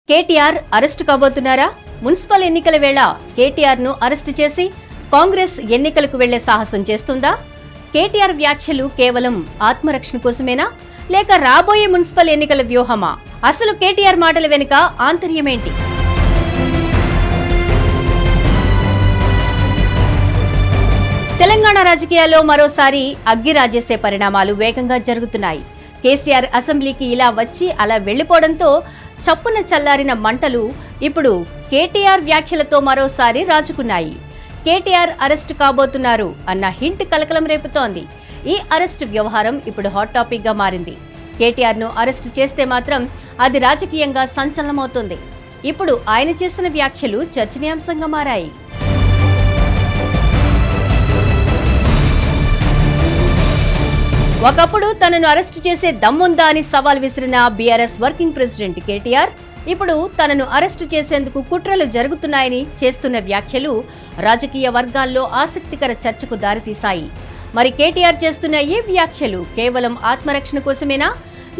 KTR arrest కాబోతున్నారా? Municipal ఎన్నికల వేళ కేటీఆర్ ను అరెస్టు చేసి కాంగ్రెస్ ఎన్నికలకు వెళ్లే సాహసం చేస్తుందా? కేటీఆర్ వ్యాఖ్యలు కేవలం ఆత్మరక్షణ కోసమేనా, లేక రాబోయే మున్సిపల్ ఎన్నికల వ్యూహమా? అసలు కేటీఆర్ మాటల వెనుక ఆంతర్యమేంటి? తెలంగాణ రాజకీయాల్లో మరోసారి అగ్గిరాజేసే పరిణామాలు వేగంగా జరుగుతున్నాయి. కేసీఆర్ అసెంబ్లీకి ఇలా వచ్చి అలా వెళ్లిపోవడంతో చప్పున చల్లారిన మంటలు ఇప్పుడు కేటీఆర్ వ్యాఖ్యలతో మరోసారి రాజుకున్నాయి. కేటీఆర్ అరెస్టు కాబోతున్నారు అన్న హింట్ కలకలం రేపుతోంది. ఈ అరెస్టు వ్యవహారం ఇప్పుడు హాట్ టాపిక్ గా మారింది. కేటీఆర్ ను అరెస్టు చేస్తే మాత్రం అది రాజకీయంగా సంచలనమవుతుంది. ఇప్పుడు ఆయన చేసిన వ్యాఖ్యలు చర్చనీయాంశంగా మారాయి. ఒకప్పుడు తనను అరెస్టు చేసే దమ్ముందా అని సవాల్ విసిరిన బీఆర్ఎస్ వర్కింగ్ ప్రెసిడెంట్ కేటీఆర్ ఇప్పుడు తనను అరెస్టు చేసేందుకు కుట్రలు జరుగుతున్నాయని చేస్తున్న వ్యాఖ్యలు రాజకీయ వర్గాల్లో ఆసక్తికర చర్చకు దారితీశాయి. మరి కేటీఆర్ చేస్తున్న ఈ వ్యాఖ్యలు కేవలం ఆత్మరక్షణ కోసమేనా,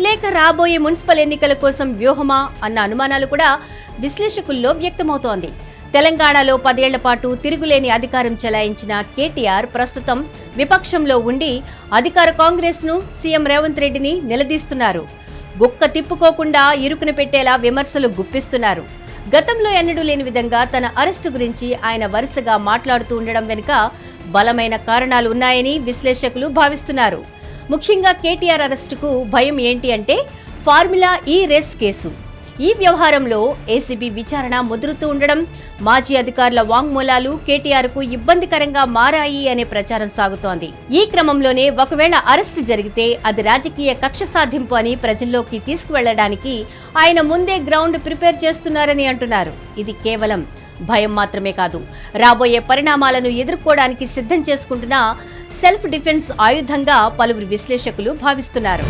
లేక రాబోయే మున్సిపల్ ఎన్నికల కోసం వ్యూహమా అన్న అనుమానాలు కూడా విశ్లేషకుల్లో వ్యక్తమవుతోంది. తెలంగాణలో 10 ఏళ్ల పాటు తిరుగులేని అధికారం చెలాయించిన కేటీఆర్ ప్రస్తుతం విపక్షంలో ఉండి అధికార కాంగ్రెస్ ను సీఎం రేవంత్ రెడ్డిని నిలదీస్తున్నారు. గుక్క తిప్పుకోకుండా ఇరుకున పెట్టేలా విమర్శలు గుప్పిస్తున్నారు. గతంలో ఎన్నడూ లేని విధంగా తన అరెస్టు గురించి ఆయన వరుసగా మాట్లాడుతూ ఉండడం వెనుక బలమైన కారణాలు ఉన్నాయని విశ్లేషకులు భావిస్తున్నారు. ముఖ్యంగా కేటీఆర్ అరెస్టుకు భయం ఏంటి అంటే ఫార్ములా ఈ రేస్ కేసు. ఈ వ్యవహారంలో ఏసీబీ విచారణ ముదురుతూ ఉండడం, మాజీ అధికారుల వాంగ్మూలాలు కేటీఆర్ కు ఇబ్బందికరంగా మారాయి అనే ప్రచారం సాగుతోంది. ఈ క్రమంలోనే ఒకవేళ అరెస్టు జరిగితే అది రాజకీయ కక్ష సాధింపు అని ప్రజల్లోకి తీసుకువెళ్లడానికి ఆయన ముందే గ్రౌండ్ ప్రిపేర్ చేస్తున్నారని అంటున్నారు. ఇది కేవలం భయం మాత్రమే కాదు, రాబోయే పరిణామాలను ఎదుర్కోవడానికి సిద్ధం చేసుకుంటున్న సెల్ఫ్ డిఫెన్స్ ఆయుధంగా పలువురు విశ్లేషకులు భావిస్తున్నారు.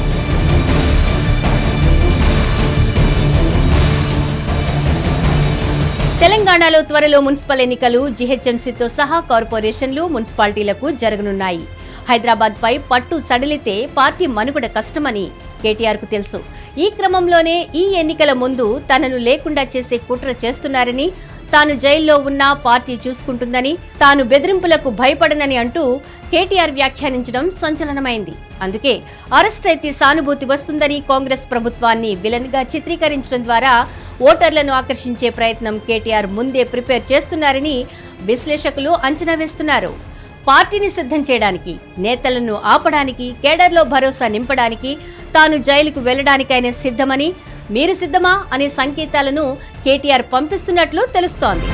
తెలంగాణలో త్వరలో మున్సిపల్ ఎన్నికలు జీహెచ్ఎంసీతో సహా కార్పొరేషన్లు, మున్సిపాలిటీలకు జరగనున్నాయి. హైదరాబాద్ పై పట్టు సడలితే పార్టీ మనుగడ కష్టమని కేటీఆర్ కు తెలుసు. ఈ క్రమంలోనే ఈ ఎన్నికల ముందు తనను లేకుండా చేసే కుట్ర చేస్తున్నారని, తాను జైల్లో ఉన్నా పార్టీ చూసుకుంటుందని, తాను బెదిరింపులకు భయపడనని అంటూ కేటీఆర్ వ్యాఖ్యానించడం సంచలనమైంది. అందుకే అరెస్ట్ అయితే సానుభూతి వస్తుందని కాంగ్రెస్ ప్రభుత్వాన్ని విలన్ గా చిత్రీకరించడం ద్వారా ఓటర్లను ఆకర్షించే ప్రయత్నం కేటీఆర్ ముందే ప్రిపేర్ చేస్తున్నారని విశ్లేషకులు అంచనా వేస్తున్నారు. పార్టీని సిద్ధం చేయడానికి, నేతలను ఆపడానికి, కేడర్లో భరోసా నింపడానికి, తాను జైలుకు వెళ్లడానికైనా సిద్ధమని, మీరు సిద్ధమా అనే సంకేతాలను కేటీఆర్ పంపిస్తున్నట్లు తెలుస్తోంది.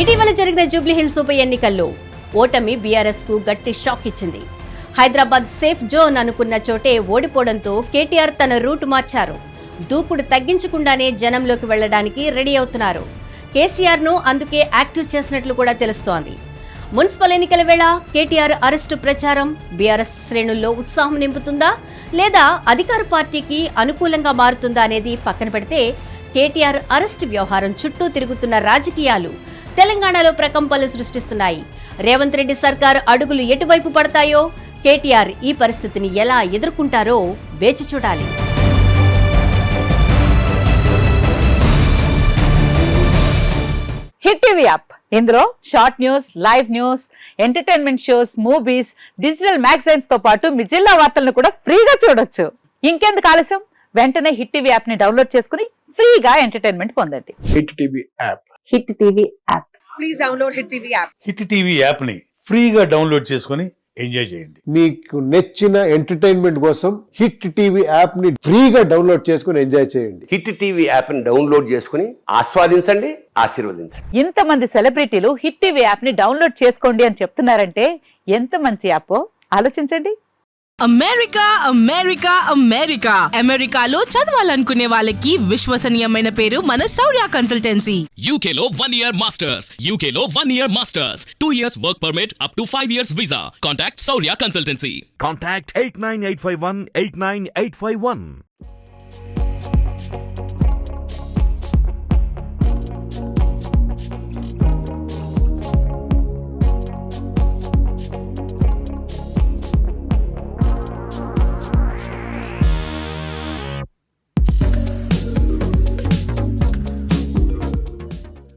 ఇటీవల జరిగిన జూబ్లీహిల్స్ ఉప ఎన్నికల్లో ఓటమి బీఆర్ఎస్ కు గట్టి షాక్ ఇచ్చింది. హైదరాబాద్ సేఫ్ జోన్ అనుకున్న చోటే ఓడిపోవడంతో కేటీఆర్ తన రూట్ మార్చారు. దూకుడు తగ్గించకుండానే జనంలోకి వెళ్లడానికి రెడీ అవుతున్నారు. కేసీఆర్ ను అందుకే యాక్టివ్ చేసినట్లు కూడా తెలుస్తోంది. మున్సిపల్ ఎన్నికల వేళ కేటీఆర్ అరెస్టు ప్రచారం బీఆర్ఎస్ శ్రేణుల్లో ఉత్సాహం నింపుతుందా, లేదా అధికార పార్టీకి అనుకూలంగా మారుతుందా అనేది పక్కన పెడితే, కేటీఆర్ అరెస్టు వ్యవహారం చుట్టూ తిరుగుతున్న రాజకీయాలు తెలంగాణలో ప్రకంపనలు సృష్టిస్తున్నాయి. రేవంత్ రెడ్డి సర్కార్ అడుగులు ఎటువైపు పడతాయో, కేటీఆర్ ఈ పరిస్థితిని ఎలా ఎదుర్కొంటారో వేచి చూడాలి. హిట్ టీవీ యాప్, ఇందులో short news, live news, entertainment shows, movies, digital magazines తో పాటు మీ జిల్లా వార్తలను కూడా ఫ్రీగా చూడొచ్చు. ఇంకెందుకు ఆలస్యం, వెంటనే హిట్ టీవీ యాప్ ని డౌన్లోడ్ చేసుకుని ఫ్రీగా ఎంటర్టైన్మెంట్ పొందండి. Hit TV app. Hit TV app. Please download hit TV app. Hit TV app ని ఫ్రీగా డౌన్లోడ్ చేసుకుని ఎంజాయ్ చేయండి. మీకు నచ్చిన ఎంటర్టైన్మెంట్ కోసం హిట్ టీవీ యాప్ ని ఫ్రీగా డౌన్లోడ్ చేసుకుని ఎంజాయ్ చేయండి. హిట్ టీవీ యాప్ ని డౌన్లోడ్ చేసుకుని ఆస్వాదించండి, ఆశీర్వదించండి. ఇంతమంది సెలబ్రిటీలు హిట్ టీవీ యాప్ ని డౌన్లోడ్ చేసుకోండి అని చెప్తున్నారంటే ఎంత మంచి యాప్ ఆలోచించండి. అమెరికా అమెరికా అమెరికా అమెరికాలో చదవాలనుకునే వాళ్ళకి విశ్వసనీయమైన పేరు మన శౌర్య కన్సల్టెన్సీ. UK లో 1 year masters, UK లో 1 year masters, 2 years work permit up to 5 years visa. Contact Saurya Consultancy. Contact 89851 89851.